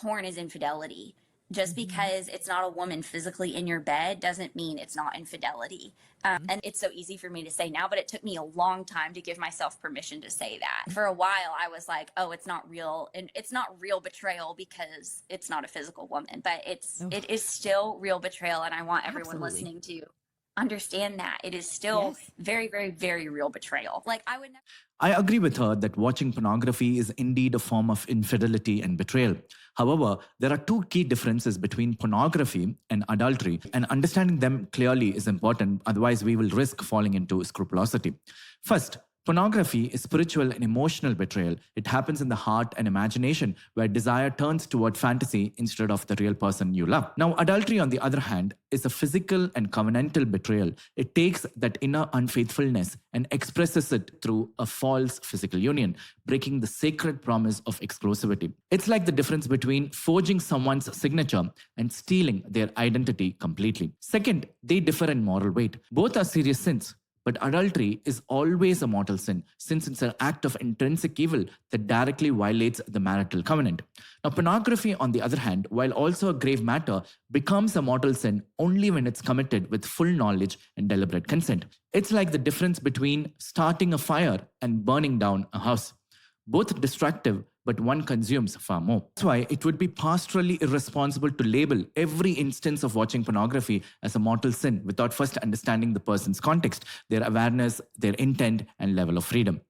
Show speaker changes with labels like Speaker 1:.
Speaker 1: porn is infidelity. Just because it's not a woman physically in your bed doesn't mean it's not infidelity. And it's so easy for me to say now, but it took me a long time to give myself permission to say that. For a while, I was like, oh, it's not real. And it's not real betrayal because it's not a physical woman, but it is still real betrayal. And I want everyone listening to understand that it is still very, very, very real betrayal. Like I would never.
Speaker 2: I agree with her that watching pornography is indeed a form of infidelity and betrayal. However, there are two key differences between pornography and adultery, and understanding them clearly is important, otherwise we will risk falling into scrupulosity. First, pornography is spiritual and emotional betrayal. It happens in the heart and imagination, where desire turns toward fantasy instead of the real person you love. Now, adultery, on the other hand, is a physical and covenantal betrayal. It takes that inner unfaithfulness and expresses it through a false physical union, breaking the sacred promise of exclusivity. It's like the difference between forging someone's signature and stealing their identity completely. Second, they differ in moral weight. Both are serious sins. But adultery is always a mortal sin, since it's an act of intrinsic evil that directly violates the marital covenant. Now, pornography, on the other hand, while also a grave matter, becomes a mortal sin only when it's committed with full knowledge and deliberate consent. It's like the difference between starting a fire and burning down a house. Both destructive, but one consumes far more. That's why it would be pastorally irresponsible to label every instance of watching pornography as a mortal sin without first understanding the person's context, their awareness, their intent, and level of freedom.